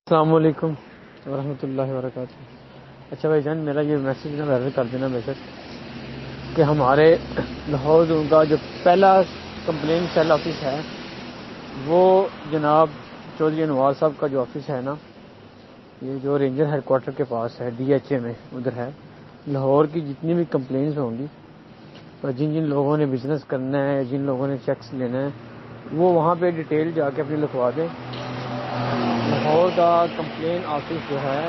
السلام علیکم ورحمۃ اللہ وبرکاتہ۔ اچھا بھائی جان، میرا یہ میسیج وائرل کر دینا بے شک کہ ہمارے لاہور زون کا جو پہلا کمپلین سیل آفس ہے وہ جناب چودھری انوار صاحب کا جو آفس ہے نا، یہ جو رینجر ہیڈ کوارٹر کے پاس ہے، ڈی ایچ اے میں ادھر ہے۔ لاہور کی جتنی بھی کمپلینس ہوں گی اور جن جن لوگوں نے بزنس کرنا ہے، جن لوگوں نے چیکس لینا ہے، وہ وہاں پہ ڈیٹیل جا کے اپنی لکھوا دیں۔ لاہور کا کمپلین آفس جو ہے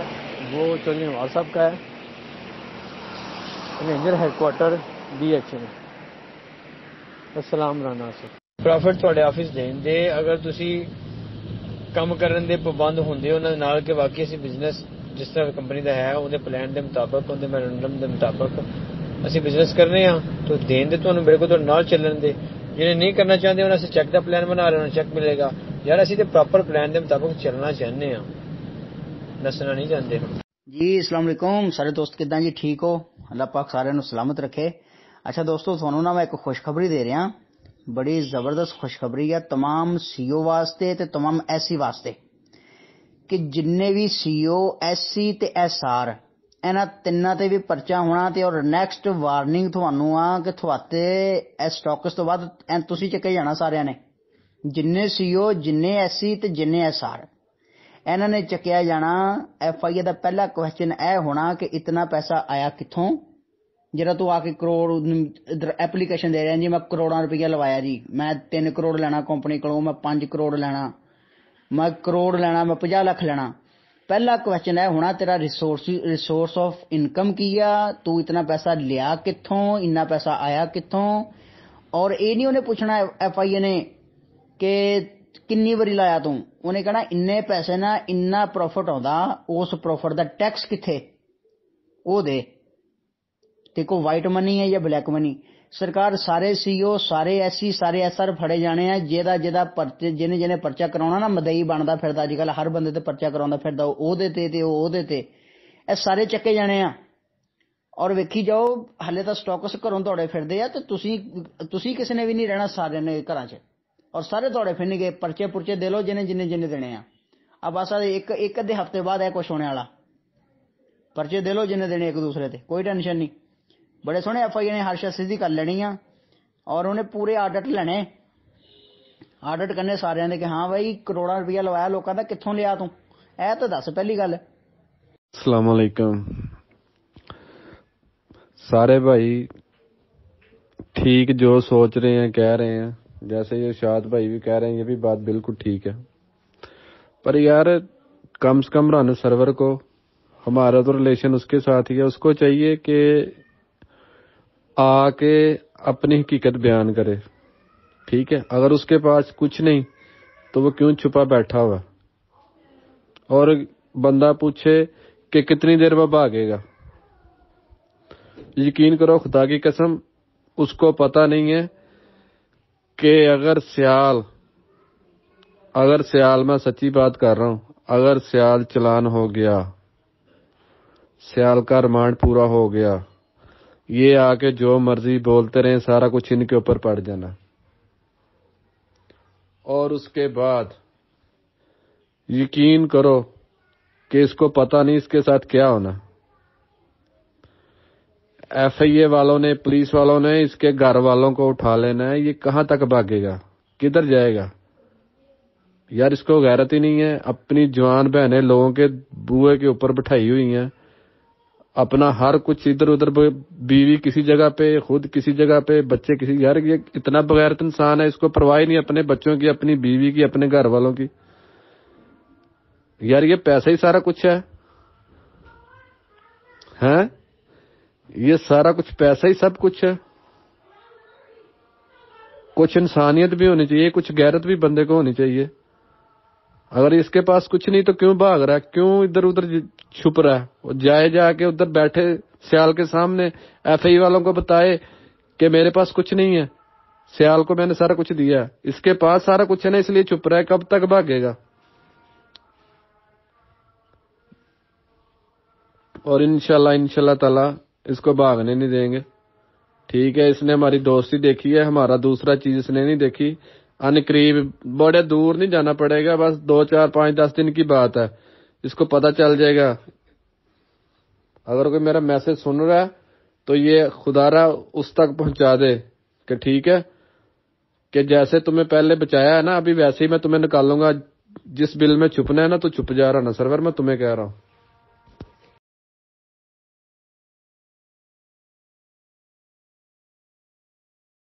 وہ چودھری انوار صاحب کا ہے، ranger head quarter D H A میں۔ السلام رانا سے پروفٹ ਤੁਹਾਡੇ ਆਫਿਸ ਦੇਣ ਦੇ ਅਗਰ ਤੁਸੀਂ ਕੰਮ ਕਰਨ ਦੇ ਪਾਬੰਦ ਹੁੰਦੇ ਉਹਨਾਂ ਦੇ ਨਾਲ ਕਿ ਵਾਕਈ ਅਸੀਂ ਬਿਜ਼ਨਸ ਜਿਸ ਤਰ੍ਹਾਂ ਕੰਪਨੀ ਦਾ ਹੈ ਉਹਦੇ ਪਲਾਨ ਦੇ ਮੁਤਾਬਕ, ਉਹਦੇ ਮੈਮੋਰੰਡਮ ਦੇ ਮੁਤਾਬਕ ਅਸੀਂ ਬਿਜ਼ਨਸ ਕਰ ਰਹੇ ਹਾਂ ਤਾਂ ਦੇਣ ਦੇ ਤੁਹਾਨੂੰ ਮੇਰੇ ਕੋਲ ਤੁਹਾਡੇ ਨਾਲ ਚੱਲਣ ਦੇ। ਜਿਹੜੇ ਨਹੀਂ ਕਰਨਾ ਚਾਹੁੰਦੇ ਉਹਨਾਂ ਅਸੀਂ ਚੈੱਕ ਦਾ ਪਲਾਨ ਬਣਾ ਰਹੇ ਹਾਂ, ਚੈੱਕ ਮਿਲੇਗਾ। ਯਾਰ ਅਸੀਂ ਤੇ ਪ੍ਰੋਪਰ ਪਲਾਨ ਦੇ ਮੁਤਾਬਕ ਚੱਲਣਾ ਚਾਹੁੰਦੇ ਹਾਂ, ਦੱਸਣਾ ਨਹੀਂ ਚਾਹੁੰਦੇ। جی السلام علیکم سارے دوست، کداں جی ٹھیک ہو؟ اللہ پاک سارے نو سلامت رکھے۔ اچھا دوستو، تھانوں نا میں ایک خوشخبری دے رہا، بڑی زبردست خوشخبری ہے تمام سی او واسطے تے تمام ایس سی واسطے کہ جننے بھی سی او، ایس سی تے ایس آر انہاں تیناں تے بھی پرچہ ہونا تے اور نیکسٹ وارننگ تھانوں آ کہ تھواتے اس سٹاکس تو بعد این تسی چکے جانا سارے نے، جننے سی او، جننے ایس سی تے جننے ایس آر انہوں نے چکیا جانا۔ ایف آئی اے دا پہلا کوشچن اے ہونا کہ اتنا پیسہ آیا کتوں؟ جرا تو آ کے کروڑ ادھر ایپلیکیشن دے رہے ہیں جی میں کروڑاں روپیہ لوایا جی، میں 3 کروڑ لینا کمپنی کو، میں 5 کروڑ لینا، میں کروڑ لینا، میں 50 لاکھ لینا۔ پہلا کوشچن اے ہونا تیرا ریسورس آف انکم کیا، تو اتنا پیسہ لیا کتوں، اتنا پیسہ آیا کتوں؟ اور یہ نہیں انہیں پوچھنا ایف آئی اے نے کہ کنی واری لایا تو، انہیں کہنا انے پیسے نا اتنا پروفٹ آتا، اس پروفٹ دا ٹیکس کتنے وہ دے، دیکھو وائٹ منی ہے یا بلیک منی۔ سرکار سارے سی او، سارے ایس سی، سارے ایس آر پھڑے جانے ہیں، جہاں پرچے جنہیں پرچہ کراؤنا نا مدئی بنتا پھردا، اج کل ہر بندے تے پرچہ کراؤندا پھردا، او دے تے اے سارے چکے جانے ہیں۔ اور ویکھی جاؤ ہلے تو سٹاکس گھروں دوڑے پھردے آ تے تسی کسی نے بھی نہیں رہنا سارے نے گھراں 'چ، اور سارے دوڑے پھرن گے، پرچے دے لو جنہیں دینے ہیں۔ اب بس ایک ادھے ہفتے بعد ہے کچھ ہونے والا، پرچے دے لو جنہیں دینے ایک دوسرے تے، کوئی ٹینشن نہیں۔ بڑے سونے ایف آئی اے نے ہر شے سیدھی کر لینی ہے، اور انہیں پورے آڈٹ لینے، آڈٹ کرنے سارے دے کہ ہاں بھائی کروڑا روپیہ لوایا لوکاں دا، کتھوں لیا تو؟ اے تو دس پہلی گل۔ السلام علیکم سارے بھائی، ٹھیک جو سوچ رہے ہیں کہہ رہے ہیں، جیسے یہ ارشاد بھائی بھی کہہ رہے ہیں، یہ بھی بات بالکل ٹھیک ہے، پر یار کم سے کم رن سرور کو، ہمارا تو ریلیشن اس کے ساتھ ہی ہے، اس کو چاہیے کہ آ کے اپنی حقیقت بیان کرے، ٹھیک ہے؟ اگر اس کے پاس کچھ نہیں تو وہ کیوں چھپا بیٹھا ہوا؟ اور بندہ پوچھے کہ کتنی دیر میں بھاگے گا، یقین کرو خدا کی قسم اس کو پتہ نہیں ہے کہ اگر سیال میں سچی بات کر رہا ہوں، اگر سیال چلان ہو گیا، سیال کا ریمانڈ پورا ہو گیا، یہ آ کے جو مرضی بولتے رہے، سارا کچھ ان کے اوپر پڑ جانا، اور اس کے بعد یقین کرو کہ اس کو پتہ نہیں اس کے ساتھ کیا ہونا۔ ایف آئی اے والوں نے، پولیس والوں نے اس کے گھر والوں کو اٹھا لینا ہے، یہ کہاں تک بھاگے گا، کدھر جائے گا؟ یار اس کو غیرت ہی نہیں ہے، اپنی جوان بہنیں لوگوں کے بوئے کے اوپر بٹھائی ہوئی ہیں، اپنا ہر کچھ ادھر ادھر، بیوی کسی جگہ پہ، خود کسی جگہ پہ، بچے کسی، یار یہ اتنا بغیرت انسان ہے، اس کو پرواہ نہیں اپنے بچوں کی، اپنی بیوی کی، اپنے گھر والوں کی۔ یار یہ پیسہ ہی سارا کچھ ہے، ہیں؟ یہ سارا کچھ پیسہ ہی سب کچھ ہے؟ کچھ انسانیت بھی ہونی چاہیے، کچھ غیرت بھی بندے کو ہونی چاہیے۔ اگر اس کے پاس کچھ نہیں تو کیوں بھاگ رہا ہے، کیوں ادھر ادھر چھپ رہا ہے؟ جائے جا کے ادھر بیٹھے سیال کے سامنے ایف آئی والوں کو بتائے کہ میرے پاس کچھ نہیں ہے، سیال کو میں نے سارا کچھ دیا ہے، اس کے پاس سارا کچھ ہے نا، اس لیے چھپ رہا ہے، کب تک بھاگے گا؟ اور انشاءاللہ تعالی اس کو بھاگنے نہیں دیں گے، ٹھیک ہے؟ اس نے ہماری دوستی دیکھی ہے، ہمارا دوسرا چیز اس نے نہیں دیکھی، ان قریب بڑے دور نہیں جانا پڑے گا، بس 2 4 5 10 دن کی بات ہے، اس کو پتہ چل جائے گا. اگر کوئی میرا میسج سن رہا ہے تو یہ خدا را اس تک پہنچا دے کہ ٹھیک ہے کہ جیسے تمہیں پہلے بچایا ہے نا ابھی ویسے ہی میں تمہیں نکالوں گا. جس بل میں چھپنا ہے نا تو چھپ جا رہا نا سرور, میں تمہیں کہہ رہا ہوں.